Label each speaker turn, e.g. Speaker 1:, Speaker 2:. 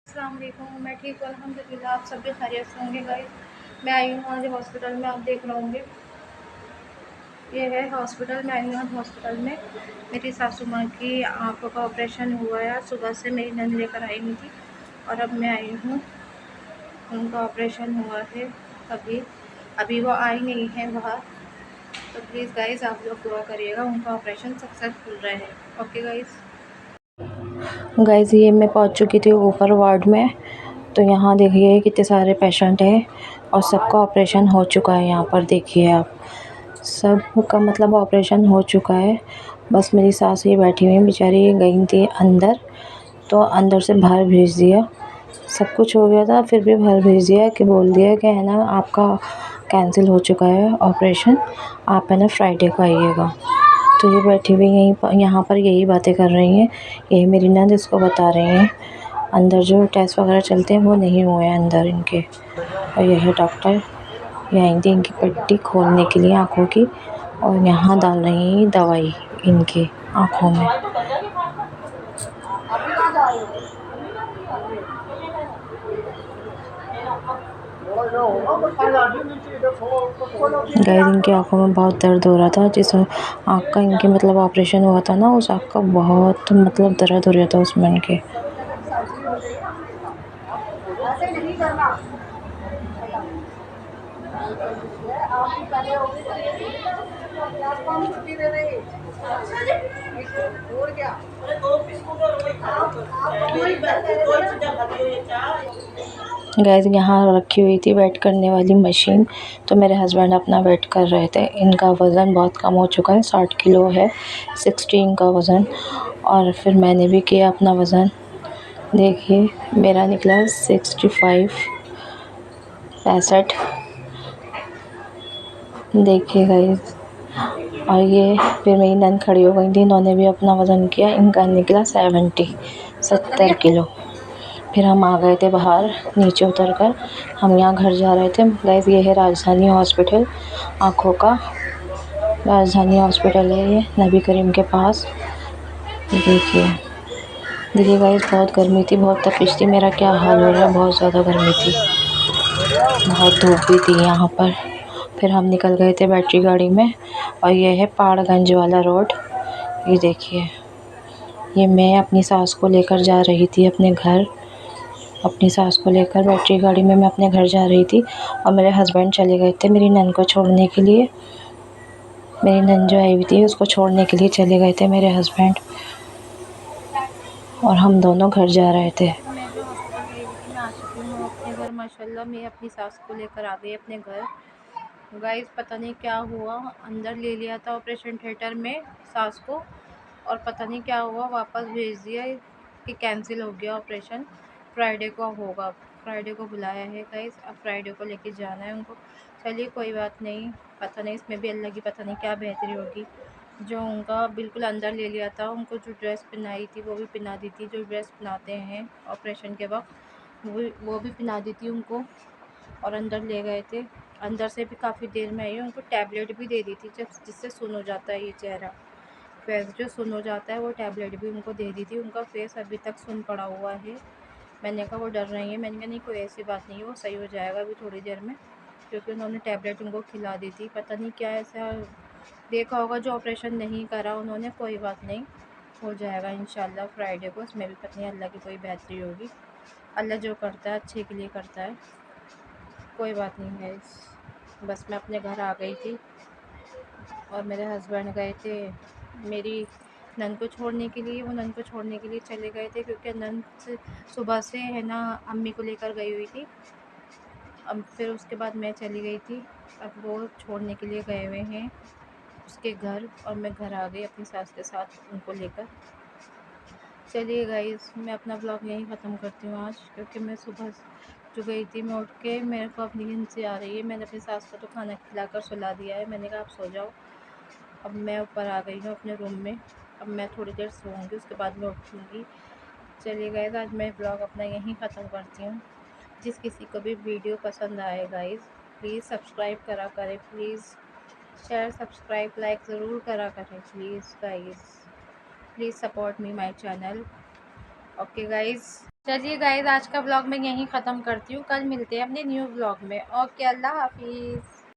Speaker 1: अस्सलाम वालेकुम। मैं ठीक हूँ अल्हम्दुलिल्लाह। आप सब भी खैरियत से होंगे गाइस। मैं आई हूँ आज हॉस्पिटल में, आप देख रहे होंगे ये है हॉस्पिटल। मैं आई हूँ आज हॉस्पिटल में। मेरी सासू माँ की आँखों का ऑपरेशन हुआ है। सुबह से मेरी नंद लेकर आई हुई थी और अब मैं आई हूँ। उनका ऑपरेशन हुआ है। अभी अभी वो आई नहीं है बाहर, तो प्लीज़ गाइस आप लोग दुआ करिएगा, उनका ऑपरेशन सक्सेसफुल रहे। ओके गाइस, ये मैं पहुंच चुकी थी ऊपर वार्ड में। तो यहाँ देखिए कितने सारे पेशेंट हैं और सबका ऑपरेशन हो चुका है। यहाँ पर देखिए आप, सब का मतलब ऑपरेशन हो चुका है। बस मेरी सास ही बैठी हुई बेचारी, गई थी अंदर, तो अंदर से बाहर भेज दिया। सब कुछ हो गया था, फिर भी बाहर भेज दिया कि बोल दिया कि है ना आपका कैंसिल हो चुका है ऑपरेशन, आप है ना फ्राइडे को आइएगा। तो ये बैठी हुई यहाँ पर यही बातें कर रही हैं। यही मेरी नंद इसको बता रही हैं। अंदर जो टेस्ट वगैरह चलते हैं वो नहीं हुए हैं अंदर इनके। और यही डॉक्टर यहाँ थी इनकी पट्टी खोलने के लिए आँखों की, और यहाँ डाल रही हैं दवाई इनकी आँखों में। गाइस, इनकी आँखों में बहुत दर्द हो रहा था। जिस आँख का इनके मतलब ऑपरेशन हुआ था ना, उस आँख का बहुत मतलब दर्द हो रहा था उसमें इनके। गैस यहाँ रखी हुई थी वेट करने वाली मशीन, तो मेरे हस्बैंड अपना वेट कर रहे थे। इनका वज़न बहुत कम हो चुका है, 60 किलो है, 60 का वज़न। और फिर मैंने भी किया अपना वज़न, देखिए मेरा निकला 65, 65। देखिए गाइस, और ये फिर मेरी नंद खड़ी हो गई थी, इन्होंने भी अपना वज़न किया, इनका निकला 70 किलो। फिर हम आ गए थे बाहर, नीचे उतर कर हम यहाँ घर जा रहे थे। गाइस, ये है राजधानी हॉस्पिटल, आँखों का राजधानी हॉस्पिटल है ये, नबी करीम के पास। देखिए देखिए गाइस, बहुत गर्मी थी, बहुत तपिश थी, मेरा क्या हाल हो रहा है, बहुत ज़्यादा गर्मी थी, बहुत धूप भी थी यहाँ पर। फिर हम निकल गए थे बैटरी गाड़ी में, और ये है पहाड़गंज वाला रोड। ये देखिए, ये मैं अपनी सास को लेकर जा रही थी अपने घर। अपनी सास को लेकर बैटरी गाड़ी में मैं अपने घर जा रही थी, और मेरे हस्बैंड चले गए थे मेरी नंद को छोड़ने के लिए। मेरी नंद जो आई हुई थी उसको छोड़ने के लिए चले गए थे मेरे हस्बैंड, और हम दोनों घर जा रहे थे। मैं जो हॉस्पिटल गई हुई थी, मैं आ चुकी हूँ अपने घर माशाल्लाह। मैं अपनी सास को लेकर आ गई अपने घर। गाइस, पता नहीं क्या हुआ, अंदर ले लिया था ऑपरेशन थिएटर में सास को, और पता नहीं क्या हुआ, वापस भेज दिया कि कैंसिल हो गया ऑपरेशन, फ्राइडे को होगा। फ्राइडे को बुलाया है गाइस, अब फ्राइडे को लेके जाना है उनको। चलिए कोई बात नहीं, पता नहीं इसमें भी अल्लाह की पता नहीं क्या बेहतरी होगी। जो उनका बिल्कुल अंदर ले लिया था, उनको जो ड्रेस पहनाई थी वो भी पहना दी थी, जो ड्रेस पहनाते हैं ऑपरेशन के वक्त वो भी पहना दी थी उनको, और अंदर ले गए थे। अंदर से भी काफ़ी देर में आई, उनको टैबलेट भी दे दी थी जिससे सुन हो जाता है ये चेहरा, फेस जो सुन हो जाता है, वो टैबलेट भी उनको दे दी थी। उनका फेस अभी तक सुन पड़ा हुआ है। मैंने कहा वो डर रही है, मैंने कहा नहीं कोई ऐसी बात नहीं है, वो सही हो जाएगा अभी थोड़ी देर में, क्योंकि उन्होंने टैबलेट उनको खिला दी थी। पता नहीं क्या ऐसा देखा होगा जो ऑपरेशन नहीं करा उन्होंने। कोई बात नहीं, हो जाएगा इंशाल्लाह फ्राइडे को। इसमें भी पता नहीं अल्लाह की कोई बेहतरी होगी। अल्लाह जो करता है अच्छे के लिए करता है। कोई बात नहीं है। बस मैं अपने घर आ गई थी, और मेरे हस्बैंड गए थे मेरी नंद को छोड़ने के लिए। वो नंद को छोड़ने के लिए चले गए थे, क्योंकि नंद सुबह से है ना अम्मी को लेकर गई हुई थी। अब फिर उसके बाद मैं चली गई थी, अब वो छोड़ने के लिए गए हुए हैं उसके घर, और मैं घर आ गई अपनी सास के साथ उनको लेकर। चलिए गाइस, मैं अपना ब्लॉग यहीं ख़त्म करती हूँ आज, क्योंकि मैं सुबह जो गई थी, मैं उठ के मेरे को अपनी नींद से आ रही है। मैंने अपनी सास को तो खाना खिलाकर सुला दिया है, मैंने कहा आप सो जाओ। अब मैं ऊपर आ गई हूँ अपने रूम में, अब मैं थोड़ी देर सोऊंगी, उसके बाद मैं उठूँगी। चलिए गाइस, आज मैं ब्लॉग अपना यहीं ख़त्म करती हूँ। जिस किसी को भी वीडियो पसंद आए गाइस, प्लीज़ सब्सक्राइब करा करें, प्लीज़ शेयर सब्सक्राइब लाइक ज़रूर करा करें please guys. Please support me my channel. Okay guys. चलिए गाइस, आज का ब्लॉग मैं यहीं ख़त्म करती हूँ। कल मिलते हैं अपने न्यू ब्लॉग में। ओके, अल्लाह हाफिज़।